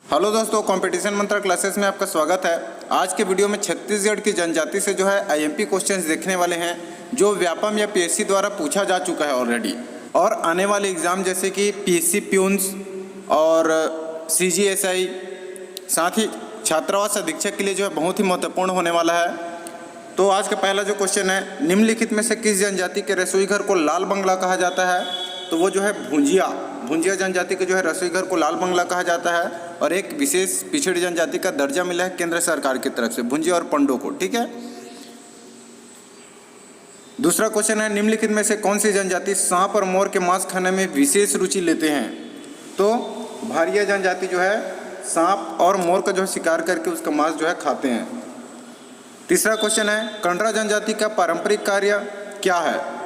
Hello दोस्तों, competition मंत्रा classes में आपका स्वागत है। आज के वीडियो में छत्तीसगढ़ की जनजाति से जो है आईएमपी क्वेश्चंस देखने वाले हैं, जो व्यापम या पीएससी द्वारा पूछा जा चुका है ऑलरेडी। और आने वाले एग्ज़ाम जैसे कि पीएससी प्यून्स और सीजीएसआई, साथ ही छात्रावास अधीक्षक के लिए जो है बहुत ही महत्वपूर्ण होने वाला है। तो आज का पहला जो क्वेश्चन है, निम्नलिखित में से किस जनजाति के रसोई घर को लाल बंगला कहा जाता है? तो वो जो है भुंजिया जनजाति के जो है रसोई घर को लाल बंगला कहा जाता है और एक विशेष पिछड़ी जनजाति का दर्जा मिला है केंद्र सरकार की तरफ से भुंजिया और पंडो को। ठीक है। दूसरा क्वेश्चन है, निम्नलिखित में से कौन सी जनजाति सांप और मोर के मांस खाने में विशेष रुचि लेते हैं? तो भारिया जनजाति जो है सांप और मोर का जो है शिकार करके उसका मांस जो है खाते हैं। तीसरा क्वेश्चन है, कंडरा जनजाति का पारंपरिक कार्य क्या है?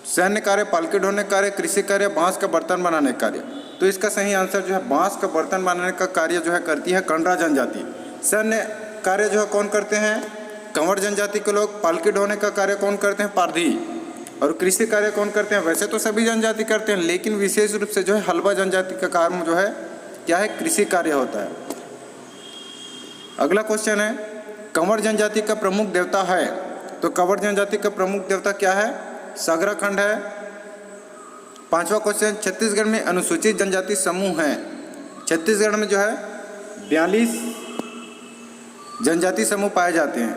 सैन्य कार्य, पालकी ढोने कार्य, कृषि कार्य, बांस का बर्तन बनाने कार्य। तो इसका सही आंसर जो है बांस का बर्तन बनाने का कार्य जो है करती है कंडरा जनजाति। सैन्य कार्य जो है कौन करते हैं? कंवर जनजाति के लोग। पालकी ढोने का कार्य कौन करते हैं? पारधी। और कृषि कार्य कौन करते हैं? वैसे तो सभी जनजाति करते हैं, लेकिन विशेष रूप से जो है हल्बा जनजाति का कार्य जो है क्या है? कृषि कार्य होता है। अगला क्वेश्चन है, कंवर जनजाति का प्रमुख देवता है? तो कंवर जनजाति का प्रमुख देवता क्या है? सागरा खंड है। पांचवा क्वेश्चन, छत्तीसगढ़ में अनुसूचित जनजाति समूह हैं। छत्तीसगढ़ में जो है 42 जनजाति समूह पाए जाते हैं।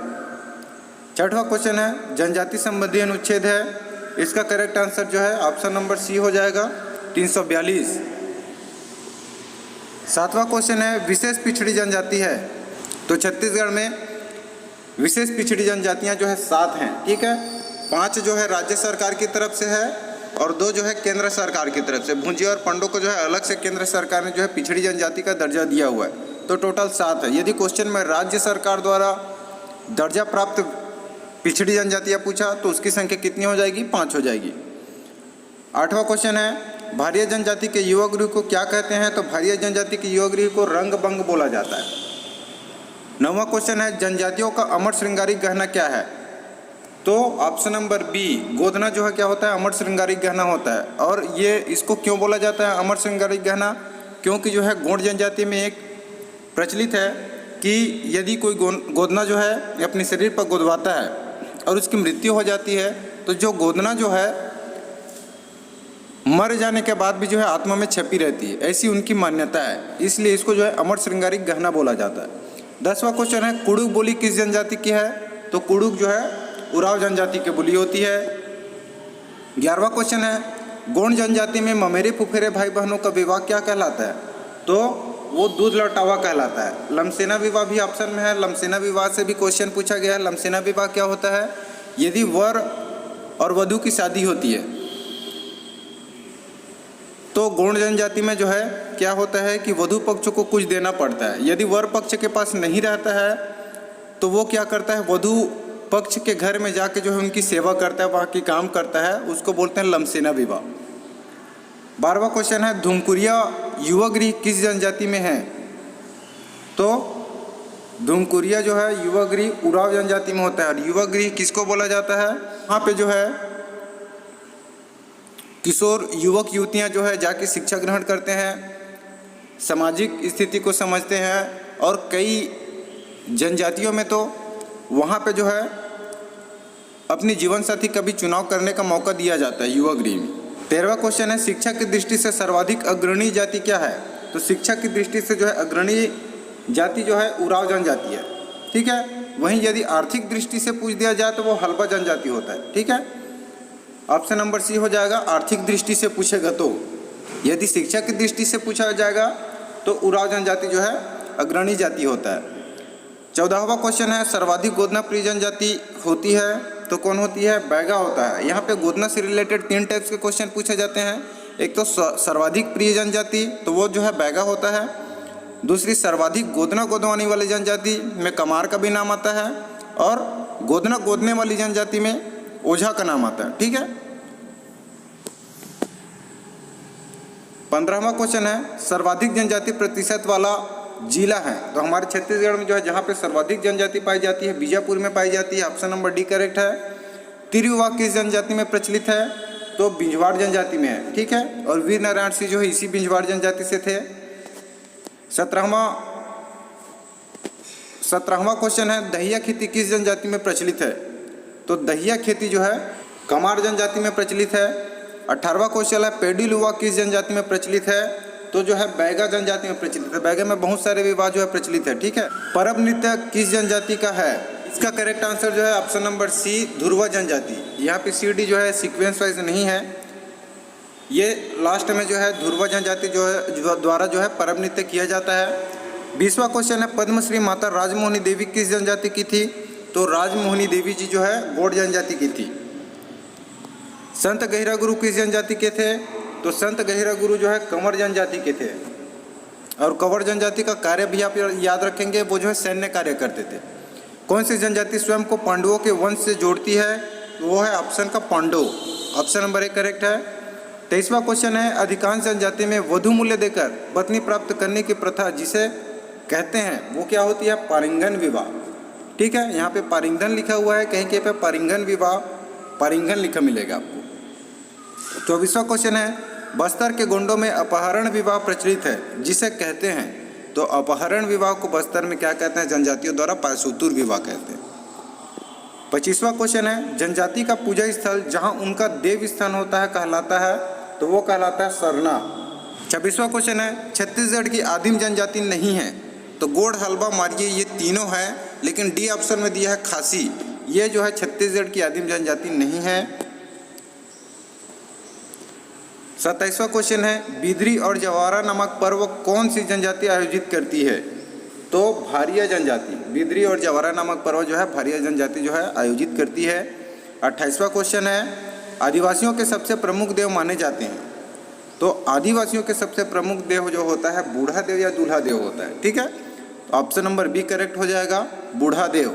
छठवां क्वेश्चन है, जनजाति संबंधी अनुच्छेद है। इसका करेक्ट आंसर जो है ऑप्शन नंबर सी हो जाएगा, 342। सातवां क्वेश्चन है, विशेष पिछड़ी जनजाति है। तो छत्तीसगढ़ में विशेष पिछड़ी जनजातियां जो है 7 हैं। ठीक है। 5 जो है राज्य सरकार की तरफ से है और 2 जो है केंद्र सरकार की तरफ से। भुंजिया और पंडो को जो है अलग से केंद्र सरकार ने जो है पिछड़ी जनजाति का दर्जा दिया हुआ है। तो टोटल 7 है। यदि क्वेश्चन में राज्य सरकार द्वारा दर्जा प्राप्त पिछड़ी जनजातियाँ पूछा तो उसकी संख्या कितनी हो जाएगी? 5 हो जाएगी। 8वां क्वेश्चन है, भारिया जनजाति के युवा गृह को क्या कहते हैं? तो भारिया जनजाति के युवा गृह को रंगबंग बोला जाता है। 9वां क्वेश्चन है, जनजातियों का अमर श्रृंगारिक गहना क्या है? तो ऑप्शन नंबर बी, गोदना जो है क्या होता है? अमर श्रृंगारिक गहना होता है। और ये इसको क्यों बोला जाता है अमर श्रृंगारिक गहना? क्योंकि जो है गोंड जनजाति में एक प्रचलित है कि यदि कोई गोदना जो है अपने शरीर पर गोदवाता है और उसकी मृत्यु हो जाती है तो जो गोदना जो है मर जाने के बाद भी जो है आत्मा में छपी रहती है, ऐसी उनकी मान्यता है। इसलिए इसको जो है अमर श्रृंगारिक गहना बोला जाता है। 10वां क्वेश्चन है, कुड़ुक बोली किस जनजाति की है? तो कुड़ुक जो है उराव जनजाति की बोली होती है। 11वां क्वेश्चन है, गोंड जनजाति में ममेरे फुफेरे भाई बहनों का विवाह क्या कहलाता है? तो वो दूध लौटावा कहलाता है। लमसेना विवाह भी ऑप्शन में है। लमसेना विवाह से भी क्वेश्चन पूछा गया है। लमसेना विवाह क्या होता है? यदि वर और वधू की शादी होती है तो गोंड जनजाति में जो है क्या होता है कि वधू पक्ष को कुछ देना पड़ता है। यदि वर पक्ष के पास नहीं रहता है तो वो क्या करता है? वधू पक्ष के घर में जाके जो है उनकी सेवा करता है, वहाँ की काम करता है, उसको बोलते हैं लमसेना विवाह। 12वां क्वेश्चन है, धुमकुरिया युवा गृह किस जनजाति में है? तो धुमकुरिया जो है युवा गृह उराव जनजाति में होता है। और युवा गृह किसको बोला जाता है? वहाँ पे जो है किशोर युवक युवतियाँ जो है जाके शिक्षा ग्रहण करते हैं, सामाजिक स्थिति को समझते हैं। और कई जनजातियों में तो वहाँ पे जो है अपनी जीवन साथी का भी चुनाव करने का मौका दिया जाता है युवा गृह में। 13वां क्वेश्चन है, शिक्षा की दृष्टि से सर्वाधिक अग्रणी जाति क्या है? तो शिक्षा की दृष्टि से जो है अग्रणी जाति जो है उराव जनजाति है। ठीक है। वहीं यदि आर्थिक दृष्टि से पूछ दिया जाए तो वो हल्बा जनजाति होता है। ठीक है। ऑप्शन नंबर सी हो जाएगा, आर्थिक दृष्टि से पूछेगा तो। यदि शिक्षा की दृष्टि से पूछा जाएगा तो उराव जनजाति जो है अग्रणी जाति होता है। 14वां क्वेश्चन है, सर्वाधिक गोदना प्रिय जनजाति होती है तो कौन होती है? बैगा होता है। यहाँ पे गोदना से रिलेटेड 3 टाइप्स के क्वेश्चन पूछे जाते हैं। एक तो सर्वाधिक प्रिय जनजाति, तो वो जो है बैगा होता है। दूसरी सर्वाधिक गोदना गोदवाने वाली जनजाति में कमार का भी नाम आता है। और गोदना गोदने वाली जनजाति में ओझा का नाम आता है। ठीक है। 15वां क्वेश्चन है, सर्वाधिक जनजाति प्रतिशत वाला जिला है। तो हमारे छत्तीसगढ़ में जो है जहाँ पे सर्वाधिक जनजाति पाई जाती है बीजापुर में पाई जाती है। ऑप्शन नंबर डी करेक्ट है। तिरु विवाह किस जनजाति में प्रचलित है? तो बिंजवाड़ जनजाति में है। ठीक है। और वीर नारायण सिंह जो है इसी बिंजवाड़ जनजाति से थे। 17वां क्वेश्चन है, दहिया खेती किस जनजाति में प्रचलित है? तो दहिया खेती जो है कमार जनजाति में प्रचलित है। 18वां क्वेश्चन है, पेडी लुवा किस जनजाति में प्रचलित है? तो जो है बैगा जनजाति में प्रचलित है। बैगा में बहुत सारे विवाह जो है प्रचलित है, ठीक है। परब नृत्य किस जनजाति का है? इसका करेक्ट आंसर जो है ऑप्शन नंबर सी, धुरवा जनजाति। यहाँ पे सी डी जो है सीक्वेंस वाइज नहीं है, ये लास्ट में जो है धुरवा जनजाति जो है द्वारा जो है परब नृत्य किया जाता है। 20वां क्वेश्चन है, पद्मश्री माता राजमोहनी देवी किस जनजाति की थी? तो राजमोहनी देवी जी जो है गौड़ जनजाति की थी। संत गहिरा गुरु किस जनजाति के थे? तो संत गहिरा गुरु जो है कंवर जनजाति के थे। और कंवर जनजाति का कार्य भी आप याद रखेंगे, वो जो है सैन्य कार्य करते थे। कौन सी जनजाति स्वयं को पांडवों के वंश से जोड़ती है? वो है ऑप्शन का पांडव। ऑप्शन नंबर 1 करेक्ट है। 23वां क्वेश्चन है, अधिकांश जनजाति में वधु मूल्य देकर पत्नी प्राप्त करने की प्रथा जिसे कहते हैं वो क्या होती है? पारिंगन विवाह, ठीक है। यहाँ पे पारिंगन लिखा हुआ है, कहीं कहीं पे पारिंगन विवाह, पारिंगन लिखा मिलेगा आपको। 24वां क्वेश्चन है, बस्तर के गोंडों में अपहरण विवाह प्रचलित है जिसे कहते हैं? तो अपहरण विवाह को बस्तर में क्या कहते हैं? जनजातियों द्वारा पाशुतुर विवाह कहते हैं। 25वां क्वेश्चन है, जनजाति का पूजा स्थल जहां उनका देव स्थान होता है कहलाता है? तो वो कहलाता है सरना। 26वां क्वेश्चन है, छत्तीसगढ़ की आदिम जनजाति नहीं है? तो गोड़, हलबा, मारिये ये तीनों हैं, लेकिन डी ऑप्शन में दिया है खासी, ये जो है छत्तीसगढ़ की आदिम जनजाति नहीं है। 27वां क्वेश्चन है, बिदरी और जवारा नामक पर्व कौन सी जनजाति आयोजित करती है? तो भारिया जनजाति। बिदरी और जवारा नामक पर्व जो है भारिया जनजाति जो है आयोजित करती है। 28वां क्वेश्चन है, आदिवासियों के सबसे प्रमुख देव माने जाते हैं? तो आदिवासियों के सबसे प्रमुख देव जो होता है बूढ़ा देव या दूल्हा देव होता है, ठीक है। तो ऑप्शन नंबर बी करेक्ट हो जाएगा, बूढ़ा देव।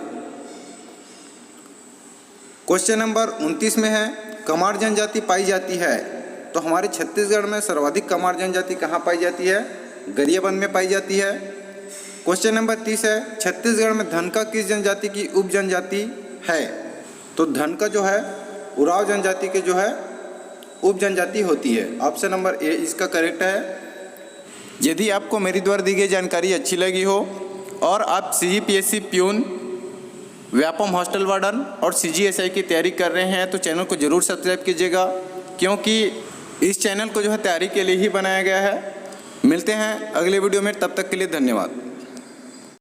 क्वेश्चन नंबर 29 में है, कमार जनजाति पाई जाती है? तो हमारे छत्तीसगढ़ में सर्वाधिक कमार जनजाति कहाँ पाई जाती है? गरियाबंद में पाई जाती है। क्वेश्चन नंबर 30 है, छत्तीसगढ़ में धनका किस जनजाति की उप जनजाति है? तो धनका जो है उराव जनजाति के जो है उप जनजाति होती है। ऑप्शन नंबर ए इसका करेक्ट है। यदि आपको मेरी द्वारा दी गई जानकारी अच्छी लगी हो और आप CGPSC peon, Vyapam hostel warden और CGSI की तैयारी कर रहे हैं तो चैनल को ज़रूर सब्सक्राइब कीजिएगा, क्योंकि इस चैनल को जो है तैयारी के लिए ही बनाया गया है। मिलते हैं अगले वीडियो में, तब तक के लिए धन्यवाद।